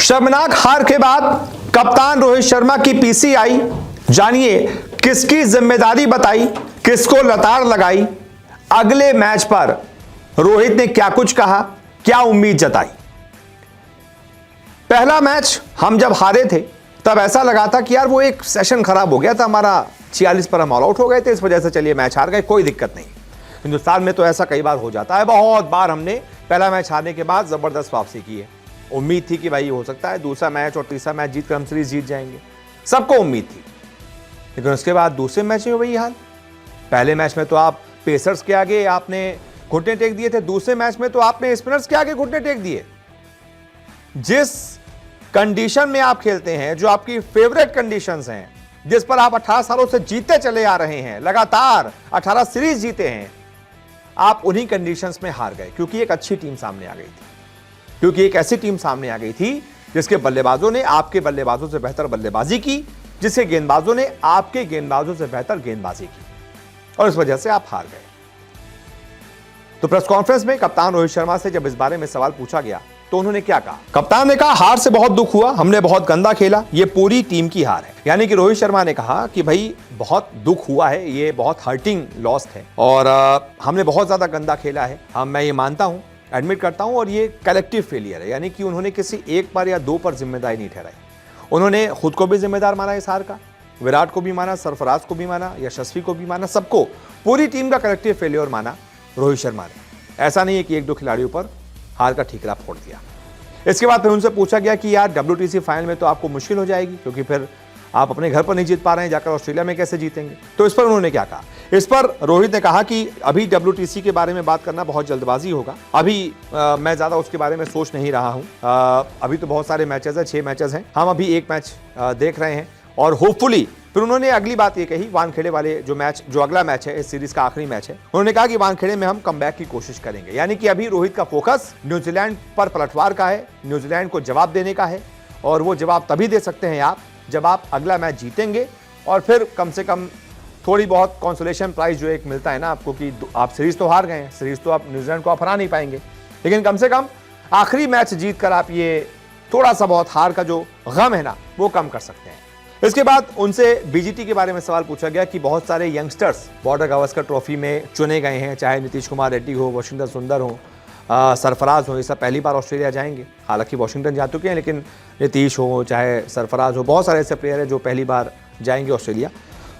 शर्मनाक हार के बाद कप्तान रोहित शर्मा की पीसी आई। जानिए किसकी जिम्मेदारी बताई, किसको लताड़ लगाई, अगले मैच पर रोहित ने क्या कुछ कहा, क्या उम्मीद जताई। पहला मैच हम जब हारे थे तब ऐसा लगा था कि यार वो एक सेशन खराब हो गया था हमारा, 46 पर हम ऑल आउट हो गए थे, इस वजह से चलिए मैच हार गए, कोई दिक्कत नहीं। हिंदुस्तान में तो ऐसा कई बार हो जाता है, बहुत बार हमने पहला मैच हारने के बाद जबरदस्त वापसी की है। उम्मीद थी कि भाई हो सकता है दूसरा मैच और तीसरा मैच जीत कर हम सीरीज जीत जाएंगे, सबको उम्मीद थी। लेकिन उसके बाद दूसरे मैच में वही हाल। पहले मैच में तो आप पेसर्स के आगे आपने घुटने टेक दिए थे, दूसरे मैच में तो आपने स्पिनर्स के आगे घुटने टेक दिए। जिस कंडीशन में आप खेलते हैं, जो आपकी फेवरेट कंडीशंस हैं, जिस पर आप 18 सालों से जीते चले आ रहे हैं, लगातार 18 सीरीज जीते हैं, आप उन्हीं कंडीशंस में हार गए क्योंकि एक अच्छी टीम सामने आ गई थी, क्योंकि एक ऐसी टीम सामने आ गई थी जिसके बल्लेबाजों ने आपके बल्लेबाजों से बेहतर बल्लेबाजी की, जिसके गेंदबाजों ने आपके गेंदबाजों से बेहतर गेंदबाजी की, और इस वजह से आप हार गए। तो प्रेस कॉन्फ्रेंस में कप्तान रोहित शर्मा से जब इस बारे में सवाल पूछा गया तो उन्होंने क्या कहा। कप्तान ने कहा हार से बहुत दुख हुआ, हमने बहुत गंदा खेला, ये पूरी टीम की हार है। यानी कि रोहित शर्मा ने कहा कि भाई बहुत दुख हुआ है, ये बहुत हर्टिंग लॉस है और हमने बहुत ज्यादा गंदा खेला है, मैं ये मानता हूं, एडमिट करता हूं, और ये कलेक्टिव फेलियर है। यानी कि उन्होंने किसी एक पर या दो पर जिम्मेदारी नहीं ठहराई, उन्होंने खुद को भी जिम्मेदार माना इस हार का, विराट को भी माना, सरफराज को भी माना, यशस्वी को भी माना, सबको, पूरी टीम का कलेक्टिव फेलियर माना रोहित शर्मा ने। ऐसा नहीं है कि एक दो खिलाड़ियों पर हार का ठीकरा फोड़ दिया। इसके बाद फिर उनसे पूछा गया कि यार WTC फाइनल में तो आपको मुश्किल हो जाएगी क्योंकि फिर आप अपने घर पर नहीं जीत पा रहे हैं, जाकर ऑस्ट्रेलिया में कैसे जीतेंगे। तो इस पर उन्होंने क्या कहा। इस पर रोहित ने कहा कि अभी WTC के बारे में बात करना बहुत जल्दबाजी होगा, अभी मैं ज्यादा उसके बारे में सोच नहीं रहा हूं। अभी तो बहुत सारे मैचेस हैं, 6 मैचेस हैं, हम अभी एक मैच देख रहे हैं और होपफुली। फिर उन्होंने अगली बात ये कही, वानखेड़े वाले जो मैच, जो अगला मैच है, इस सीरीज का आखिरी मैच है, उन्होंने कहा कि वानखेड़े में हम कमबैक की कोशिश करेंगे। यानी कि अभी रोहित का फोकस न्यूजीलैंड पर पलटवार का है, न्यूजीलैंड को जवाब देने का है, और वो जवाब तभी दे सकते हैं आप जब आप अगला मैच जीतेंगे, और फिर कम से कम थोड़ी बहुत कंसोलेशन प्राइज जो एक मिलता है ना आपको कि आप सीरीज तो हार गए हैं, सीरीज तो आप न्यूजीलैंड को आप हरा नहीं पाएंगे, लेकिन कम से कम आखिरी मैच जीत कर आप ये थोड़ा सा बहुत हार का जो गम है ना वो कम कर सकते हैं। इसके बाद उनसे BGT के बारे में सवाल पूछा गया कि बहुत सारे यंगस्टर्स बॉर्डर गावस्कर ट्रॉफी में चुने गए हैं, चाहे नीतीश कुमार रेड्डी हो, वाशिंगटन सुंदर हो, सरफराज हो, ये सब पहली बार ऑस्ट्रेलिया जाएंगे। हालांकि वाशिंगटन जा चुके हैं, लेकिन नीतीश हो चाहे सरफराज हो, बहुत सारे ऐसे प्लेयर हैं जो पहली बार जाएंगे ऑस्ट्रेलिया।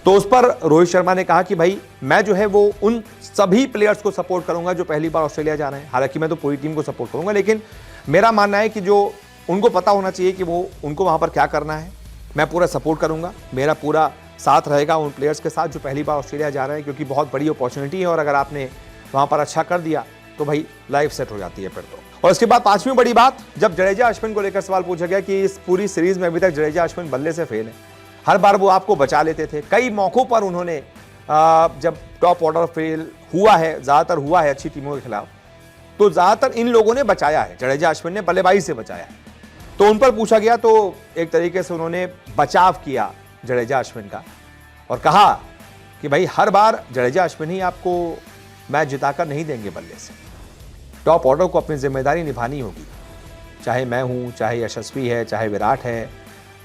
तो उस पर रोहित शर्मा ने कहा कि भाई मैं जो है वो उन सभी प्लेयर्स को सपोर्ट करूंगा जो पहली बार ऑस्ट्रेलिया जा रहे हैं। हालांकि मैं तो पूरी टीम को सपोर्ट करूंगा, लेकिन मेरा मानना है कि जो उनको पता होना चाहिए कि वो उनको वहाँ पर क्या करना है, मैं पूरा सपोर्ट करूंगा, मेरा पूरा साथ रहेगा उन प्लेयर्स के साथ जो पहली बार ऑस्ट्रेलिया जा रहे हैं, क्योंकि बहुत बड़ी अपॉर्चुनिटी है और अगर आपने वहाँ पर अच्छा कर दिया तो भाई लाइफ सेट हो जाती है फिर तो। और इसके बाद पांचवी बड़ी बात, जब जडेजा अश्विन को लेकर सवाल पूछा गया कि इस पूरी सीरीज में अभी तक जडेजा अश्विन बल्ले से फेल है, हर बार वो आपको बचा लेते थे, कई मौकों पर उन्होंने जब टॉप ऑर्डर फेल हुआ है, ज़्यादातर हुआ है अच्छी टीमों के खिलाफ, तो ज़्यादातर इन लोगों ने बचाया है, जडेजा अश्विन ने बल्लेबाजी से बचाया है। तो उन पर पूछा गया तो एक तरीके से उन्होंने बचाव किया जडेजा अश्विन का और कहा कि भाई हर बार जडेजा अश्विन ही आपको मैच जिताकर नहीं देंगे बल्ले से, टॉप ऑर्डर को अपनी जिम्मेदारी निभानी होगी, चाहे मैं हूं, चाहे यशस्वी है, चाहे विराट है,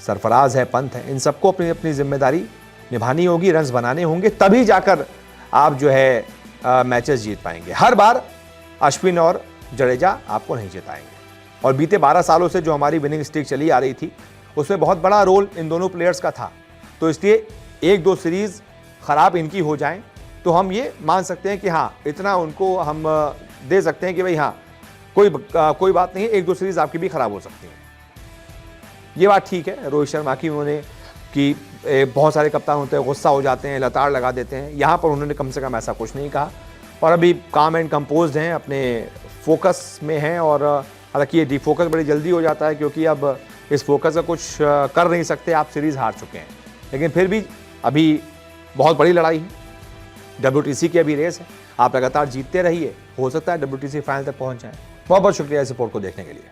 सरफराज है, पंत है, इन सबको अपनी अपनी जिम्मेदारी निभानी होगी, रन्स बनाने होंगे, तभी जाकर आप जो है मैचेस जीत पाएंगे। हर बार अश्विन और जडेजा आपको नहीं जिताएंगे। और बीते 12 सालों से जो हमारी विनिंग स्ट्रीक चली आ रही थी उसमें बहुत बड़ा रोल इन दोनों प्लेयर्स का था, तो इसलिए एक दो सीरीज खराब इनकी हो जाएं तो हम ये मान सकते हैं कि हाँ इतना उनको हम दे सकते हैं कि भाई हाँ कोई बात नहीं है, एक दो सीरीज आपकी भी खराब हो सकती है। ये बात ठीक है रोहित शर्मा की, उन्होंने कि बहुत सारे कप्तान होते हैं गुस्सा हो जाते हैं, लताड़ लगा देते हैं, यहाँ पर उन्होंने कम से कम ऐसा कुछ नहीं कहा और अभी काम एंड कंपोज्ड हैं, अपने फोकस में हैं। और हालांकि ये डिफोकस बड़ी जल्दी हो जाता है क्योंकि अब इस फोकस का कुछ कर नहीं सकते, आप सीरीज़ हार चुके हैं, लेकिन फिर भी अभी बहुत बड़ी लड़ाई है, WTC की अभी रेस है, आप लगातार जीतते रहिए, हो सकता है WTC फाइनल तक पहुंच जाए। बहुत बहुत शुक्रिया इस रिपोर्ट को देखने के लिए।